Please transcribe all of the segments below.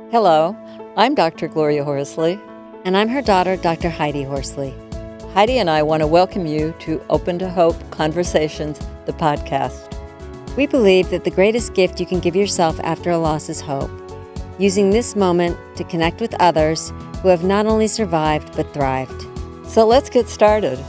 Hello, I'm Dr. Gloria Horsley. And I'm her daughter, Dr. Heidi Horsley. Heidi and I want to welcome you to Open to Hope Conversations, the podcast. We believe that the greatest gift you can give yourself after a loss is hope, using this moment to connect with others who have not only survived but thrived. So let's get started.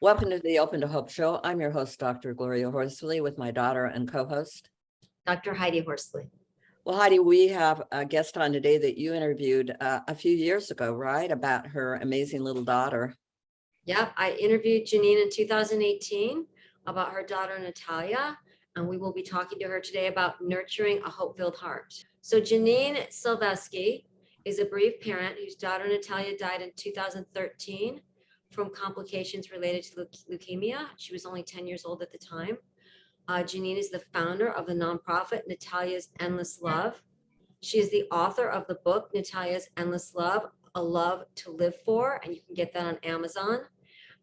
Welcome to the Open to Hope show. I'm your host, Dr. Gloria Horsley, with my daughter and co-host, Dr. Heidi Horsley. Well, Heidi, we have a guest on today that you interviewed a few years ago, right? About her amazing little daughter. Yep, I interviewed Janine in 2018 about her daughter, Natalia, and we will be talking to her today about nurturing a hope-filled heart. So Janine Salevsky is a bereaved parent whose daughter, Natalia, died in 2013 from complications related to leukemia. She was only 10 years old at the time. Janine is the founder of the nonprofit Natalia's Endless Love. She is the author of the book Natalia's Endless Love, A Love to Live For, and you can get that on Amazon.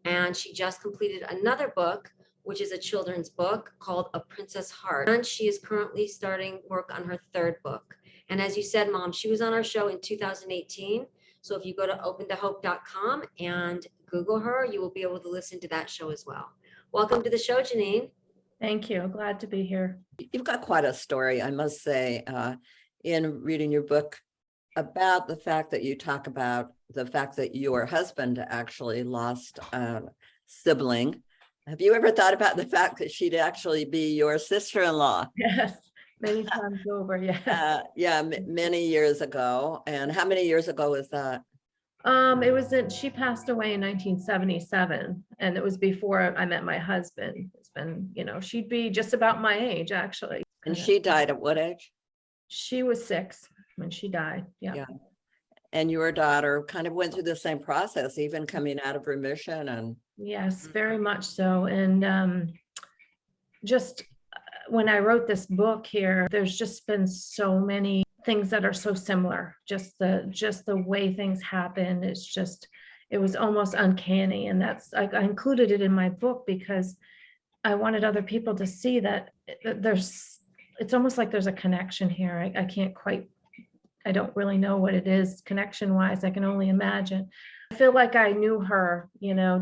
And she just completed another book, which is a children's book called A Princess Heart. And she is currently starting work on her third book. And as you said, Mom, she was on our show in 2018. So if you go to opentohope.com and Google her, you will be able to listen to that show as well. Welcome to the show, Janine. Thank you. Glad to be here. You've got quite a story, I must say, in reading your book about the fact that you talk about the fact that your husband actually lost a sibling. Have you ever thought about the fact that she'd actually be your sister-in-law? Yes, many times over. Yes. Many years ago. And how many years ago was that? She passed away in 1977, and it was before I met my husband. It's been, she'd be just about my age, actually. And she died at what age? She was 6 when she died. Yeah. And your daughter kind of went through the same process, even coming out of remission. And yes, very much so. And just when I wrote this book here, there's just been so many things that are so similar. Just the way things happen. It was almost uncanny. And I included it in my book because I wanted other people to see that it's almost like there's a connection here. I don't really know what it is connection wise. I can only imagine. I feel like I knew her,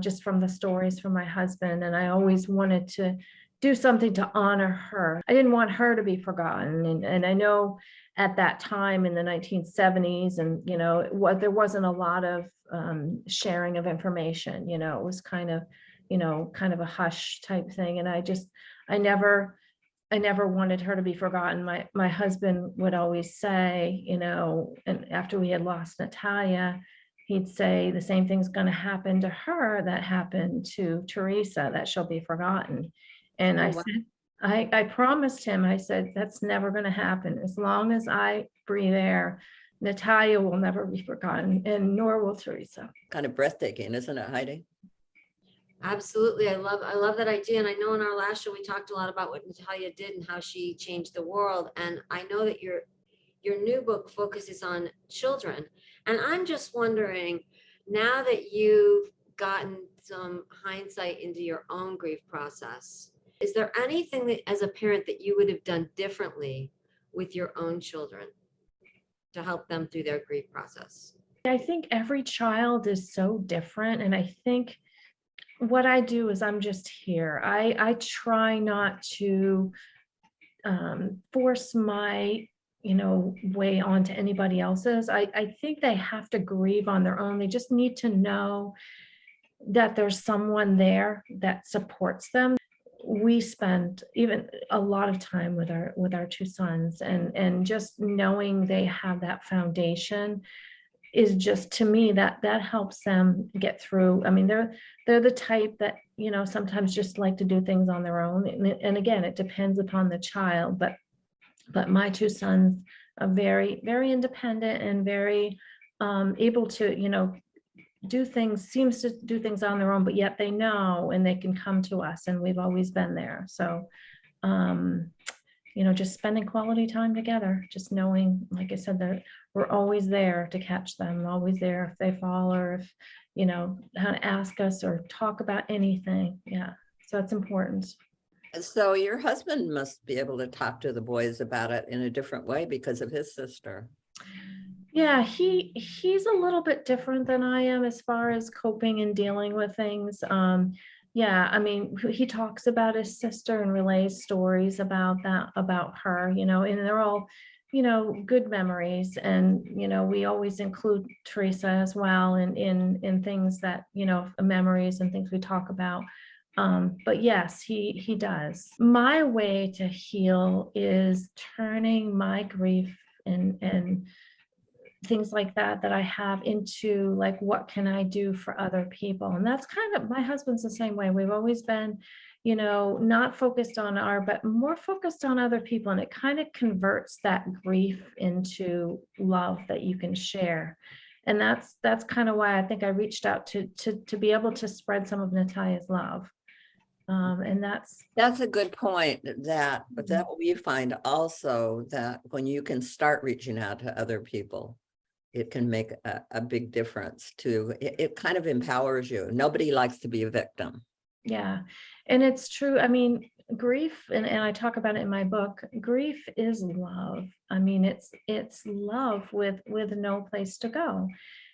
just from the stories from my husband. And I always wanted to do something to honor her. I didn't want her to be forgotten. And I know at that time in the 1970s, and, there wasn't a lot of sharing of information, it was kind of a hush type thing. And I never wanted her to be forgotten. My husband would always say, and after we had lost Natalia, he'd say the same thing's going to happen to her that happened to Teresa, that she'll be forgotten. And I said, I promised him, I said, that's never going to happen. As long as I breathe air, Natalia will never be forgotten, and nor will Teresa. kind of breathtaking, isn't it, Heidi? Absolutely. I love that idea. And I know in our last show, we talked a lot about what Natalia did and how she changed the world. And I know that your new book focuses on children. And I'm just wondering, now that you've gotten some hindsight into your own grief process, is there anything that as a parent that you would have done differently with your own children to help them through their grief process? I think every child is so different. And I think what I do is I'm just here. I try not to force my way onto anybody else's. I think they have to grieve on their own. They just need to know that there's someone there that supports them. We spend even a lot of time with our 2 sons, and just knowing they have that foundation is just, to me, that helps them get through. I mean, they're the type that, sometimes just like to do things on their own. And again, it depends upon the child, but my 2 sons are very, very independent and very able to, seems to do things on their own, but yet they know, and they can come to us, and we've always been there. So, just spending quality time together, just knowing, like I said, that we're always there to catch them, always there if they fall, or if, how to ask us or talk about anything. Yeah. So it's important. So your husband must be able to talk to the boys about it in a different way because of his sister. Yeah, he's a little bit different than I am as far as coping and dealing with things. Yeah, I mean, he talks about his sister and relays stories about that, about her, and they're all, good memories. And, we always include Teresa as well in things that, memories and things we talk about. But yes, he does. My way to heal is turning my grief and things like that I have into like, what can I do for other people? And that's kind of, my husband's the same way. We've always been, not focused on but more focused on other people. And it kind of converts that grief into love that you can share. And that's kind of why I think I reached out to be able to spread some of Natalia's love. And That's a good point, that we find also that when you can start reaching out to other people, it can make a big difference too. It kind of empowers you. Nobody likes to be a victim. Yeah, and it's true. I mean, grief, and I talk about it in my book, grief is love. I mean, it's love with no place to go.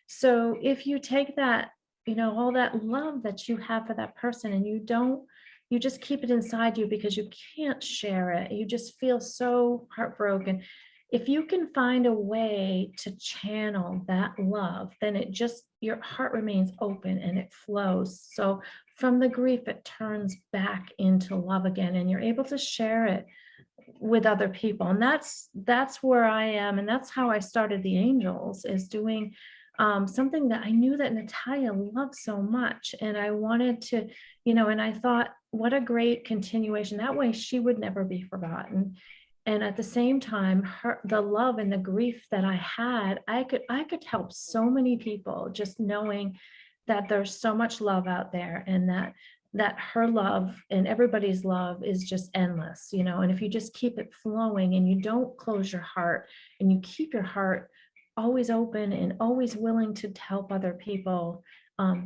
So if you take that, all that love that you have for that person, and you just keep it inside you because you can't share it. You just feel so heartbroken. If you can find a way to channel that love, then your heart remains open and it flows. So from the grief, it turns back into love again, and you're able to share it with other people. And that's where I am. And that's how I started the Angels, is doing something that I knew that Natalia loved so much. And I wanted to, and I thought, what a great continuation. That way she would never be forgotten. And at the same time, the love and the grief that I had, I could help so many people, just knowing that there's so much love out there, and that her love and everybody's love is just endless, and if you just keep it flowing and you don't close your heart and you keep your heart always open and always willing to help other people,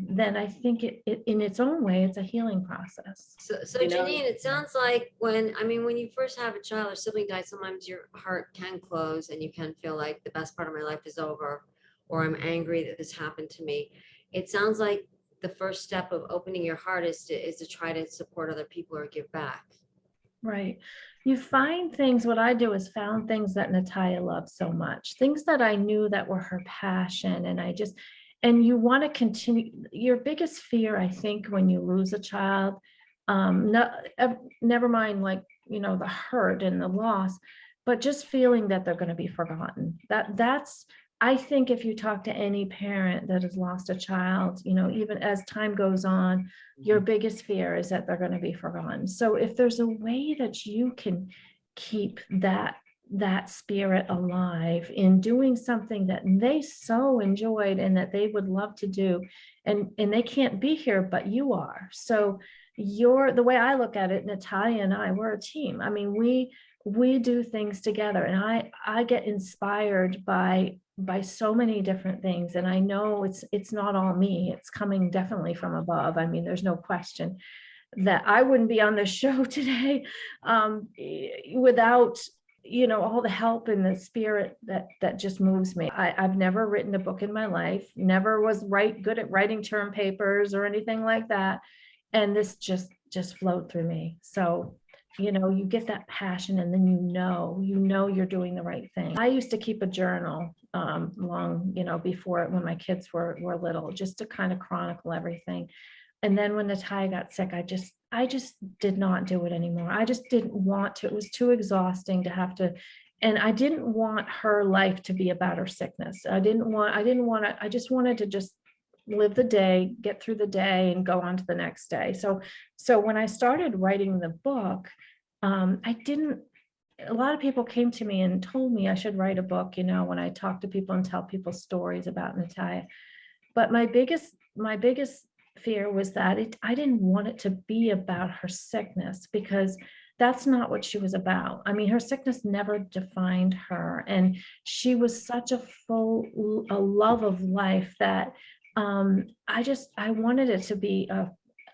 then I think it in its own way, it's a healing process. So Janine, it sounds like when you first have a child or sibling die, sometimes your heart can close and you can feel like the best part of my life is over, or I'm angry that this happened to me. It sounds like the first step of opening your heart is to try to support other people or give back. Right. You find things, what I do is found things that Natalia loved so much, things that I knew that were her passion. And you want to continue. Your biggest fear, I think, when you lose a child, never mind like, the hurt and the loss, but just feeling that they're going to be forgotten. That's, I think if you talk to any parent that has lost a child, even as time goes on, your biggest fear is that they're going to be forgotten. So if there's a way that you can keep that spirit alive in doing something that they so enjoyed and that they would love to do, and they can't be here, but you are. So the way I look at it, Natalia and I, we're a team. I mean, we do things together, and I get inspired by so many different things. And I know it's not all me. It's coming definitely from above. I mean, there's no question that I wouldn't be on this show today without, all the help and the spirit that just moves me. I've never written a book in my life, never was good at writing term papers or anything like that. And this just flowed through me. So you get that passion, and then you're doing the right thing. I used to keep a journal long, before, when my kids were little, just to kind of chronicle everything. And then when Natalia got sick, I just did not do it anymore. I just didn't want to. It was too exhausting to have to, and I didn't want her life to be about her sickness. I just wanted to just live the day, get through the day, and go on to the next day. So when I started writing the book, a lot of people came to me and told me I should write a book, when I talk to people and tell people stories about Natalia. But my biggest fear was that I didn't want it to be about her sickness, because that's not what she was about. I mean, her sickness never defined her. And she was such a love of life that I wanted it to be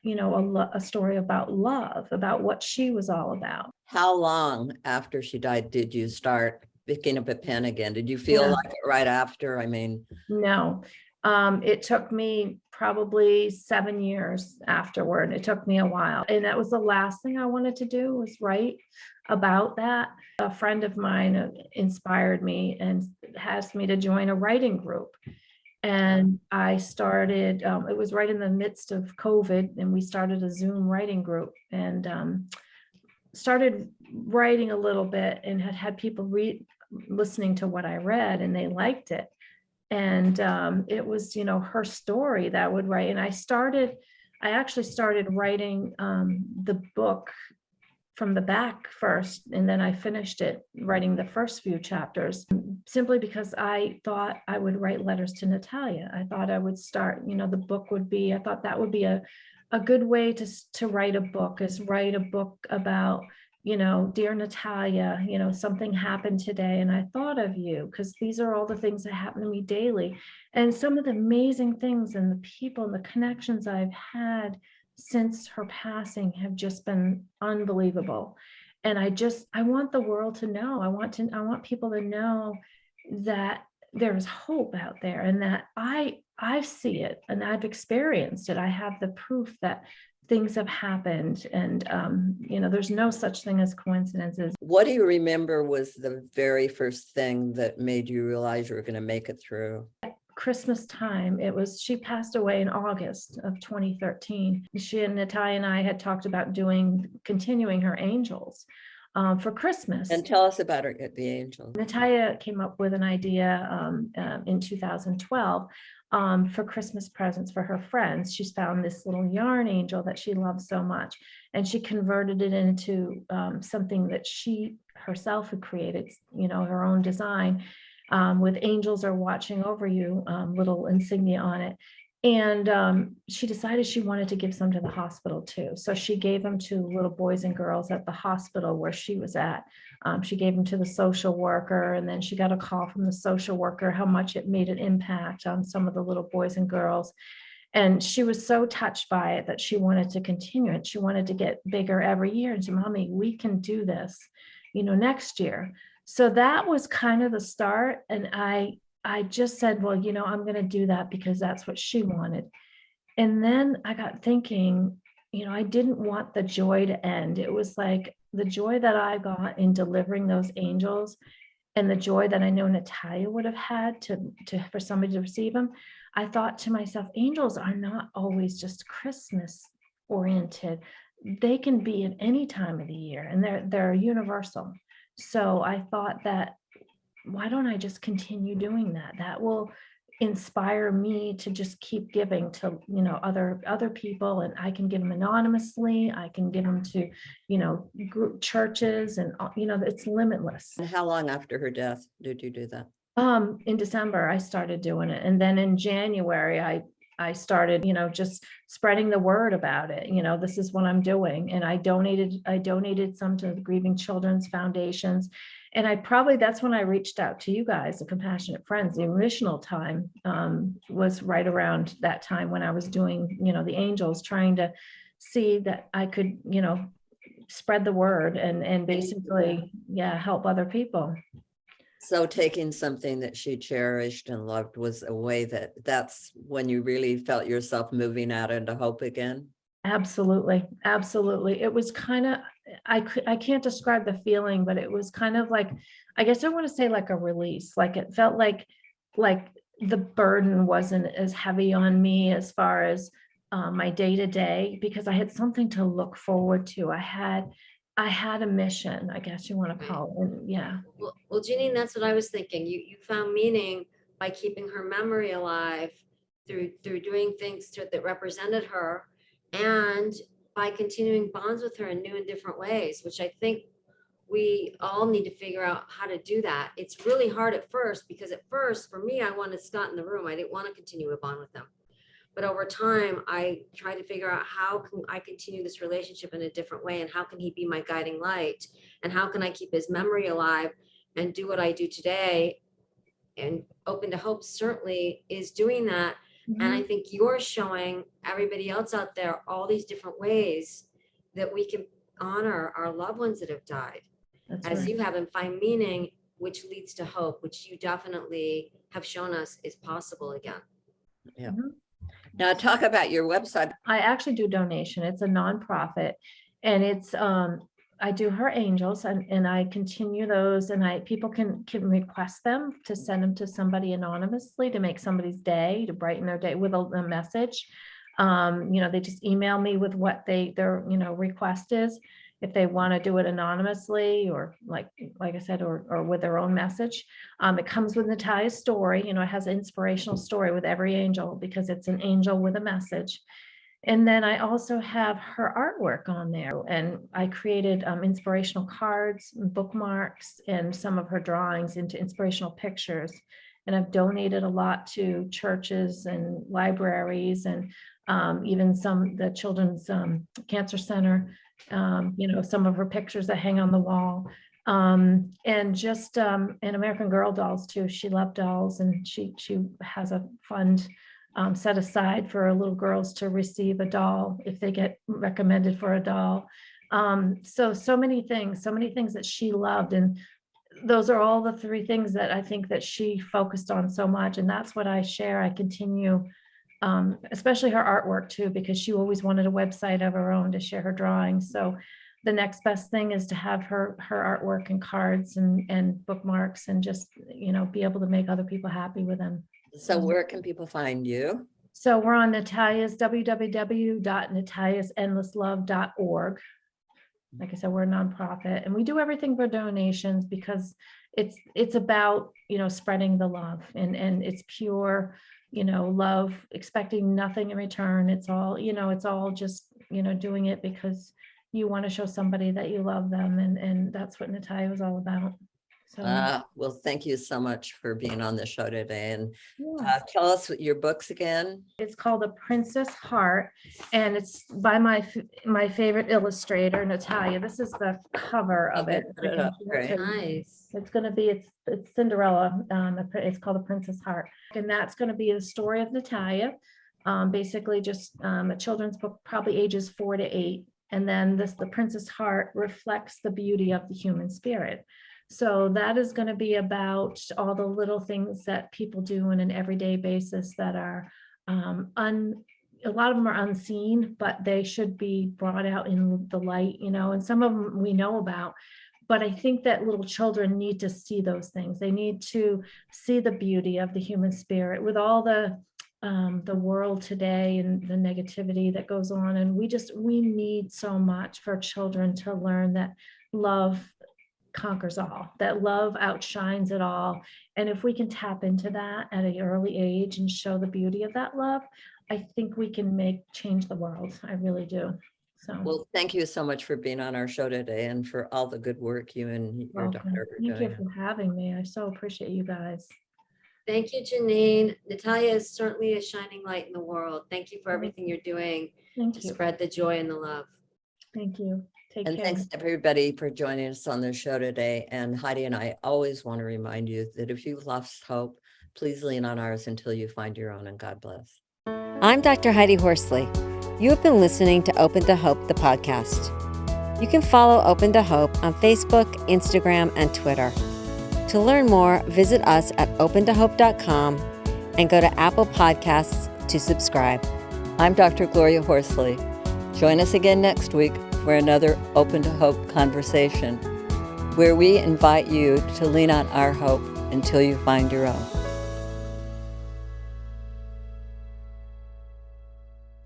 a story about love, about what she was all about. How long after she died did you start picking up a pen again? Did you feel Yeah. like it right after? I mean, No, it took me probably 7 years afterward. It took me a while. And that was the last thing I wanted to do, was write about that. A friend of mine inspired me and asked me to join a writing group. And I started, it was right in the midst of COVID, and we started a Zoom writing group, and started writing a little bit, and had people listening to what I read, and they liked it. And it was, her story that I would write. And I actually started writing the book from the back first, and then I finished it, writing the first few chapters, simply because I thought I would write letters to Natalia. I thought I would start, the book would be, I thought that would be a good way to write a book, is write a book about, dear Natalia, something happened today and I thought of you, because these are all the things that happen to me daily. And some of the amazing things and the people and the connections I've had since her passing have just been unbelievable. And I want the world to know, I want people to know that there's hope out there, and that I see it and I've experienced it. I have the proof that things have happened, and there's no such thing as coincidences. what do you remember was the very first thing that made you realize you were going to make it through? Christmas time. She passed away in August of 2013. She and Natalia and I had talked about continuing her angels for Christmas. And tell us about her, the angel. Natalia came up with an idea in 2012 for Christmas presents for her friends. She's found this little yarn angel that she loves so much, and she converted it into something that she herself had created, her own design. With angels are watching over you, little insignia on it. And she decided she wanted to give some to the hospital too. So she gave them to little boys and girls at the hospital where she was at. She gave them to the social worker, and then she got a call from the social worker how much it made an impact on some of the little boys and girls. And she was so touched by it that she wanted to continue it. She wanted to get bigger every year. And she said, Mommy, we can do this, next year. So that was kind of the start. And I just said, well, I'm going to do that because that's what she wanted. And then I got thinking, I didn't want the joy to end. It was like the joy that I got in delivering those angels, and the joy that I know Natalia would have had for somebody to receive them. I thought to myself, angels are not always just Christmas oriented. They can be at any time of the year, and they're universal. So I thought that, why don't I just continue doing that? That will inspire me to just keep giving to, other people, and I can give them anonymously. I can give them to, group churches, and, it's limitless. And how long after her death did you do that? In December, I started doing it. And then in January, I started, just spreading the word about it. This is what I'm doing. And I donated some to the Grieving Children's Foundations. And that's when I reached out to you guys, the Compassionate Friends. The original time was right around that time when I was doing, the angels, trying to see that I could, spread the word and basically, help other people. So taking something that she cherished and loved was a way that's when you really felt yourself moving out into hope again? Absolutely. Absolutely. It was kind of, I can't describe the feeling, but it was kind of like, I guess I want to say like a release. Like it felt like the burden wasn't as heavy on me as far as my day to day, because I had something to look forward to. I had a mission, I guess you want to call it. And yeah. Well, Janine, that's what I was thinking. You found meaning by keeping her memory alive through doing things that represented her, and by continuing bonds with her in new and different ways, which I think we all need to figure out how to do that. It's really hard at first, because at first for me, I wanted Scott in the room. I didn't want to continue a bond with them. But over time, I tried to figure out how can I continue this relationship in a different way, and how can he be my guiding light, and how can I keep his memory alive and do what I do today. And Open to Hope certainly is doing that. And I think you're showing everybody else out there all these different ways that we can honor our loved ones that have died, That's as right. you have, and find meaning, which leads to hope, which you definitely have shown us is possible again. Now talk about your website. I actually do donation. It's a nonprofit, and it's I do her angels, and I continue those, and people can request them to send them to somebody anonymously to make somebody's day, to brighten their day with a message. They just email me with what their request is, if they want to do it anonymously, or like I said, or with their own message. It comes with Natalia's story. It has an inspirational story with every angel, because it's an angel with a message. And then I also have her artwork on there, and I created inspirational cards, bookmarks, and some of her drawings into inspirational pictures. And I've donated a lot to churches and libraries, and even the Children's Cancer Center. Some of her pictures that hang on the wall, and just and American Girl dolls too. She loved dolls, and she has a fund set aside for little girls to receive a doll if they get recommended for a doll. So many things that she loved, and those are all the three things that I think that she focused on so much, and that's what I share. I continue, especially her artwork too, because she always wanted a website of her own to share her drawings. So the next best thing is to have her artwork and cards and bookmarks, and just be able to make other people happy with them. So where can people find you? So we're on Natalia's www.nataliasendlesslove.org. Like I said, we're a nonprofit, and we do everything for donations, because it's about spreading the love, and it's pure love, expecting nothing in return. It's all just doing it because you want to show somebody that you love them, and that's what Natalia was all about. So Well, thank you so much for being on the show today. And yes. tell us what your books again. It's called The Princess Heart, and it's by my favorite illustrator, Natalia. This is the cover of it. Put it up. Great. Nice. It's going to be, it's Cinderella. It's called The Princess Heart, and that's going to be the story of Natalia. Basically just a children's book, probably ages 4 to 8. And then The Princess Heart reflects the beauty of the human spirit. So that is going to be about all the little things that people do on an everyday basis that are a lot of them are unseen, but they should be brought out in the light, and some of them we know about. But I think that little children need to see those things. They need to see the beauty of the human spirit with all the world today and the negativity that goes on. And we need so much for children to learn that love conquers all, that love outshines it all. And if we can tap into that at an early age and show the beauty of that love, I think we can change the world. I really do. So Well, thank you so much for being on our show today, and for all the good work you and your welcome. daughter are Thank doing. you for having me. I so appreciate you guys. Thank you, Janine. Natalia is certainly a shining light in the world. Thank you for everything you're doing Thank to you. spread the joy and the love. Thank you. Take And care. thanks to everybody for joining us on the show today. And Heidi and I always want to remind you that if you've lost hope, please lean on ours until you find your own, and God bless. I'm Dr. Heidi Horsley. You have been listening to Open to Hope, the podcast. You can follow Open to Hope on Facebook, Instagram, and Twitter. To learn more, visit us at opentohope.com and go to Apple Podcasts to subscribe. I'm Dr. Gloria Horsley. Join us again next week for another Open to Hope conversation, where we invite you to lean on our hope until you find your own.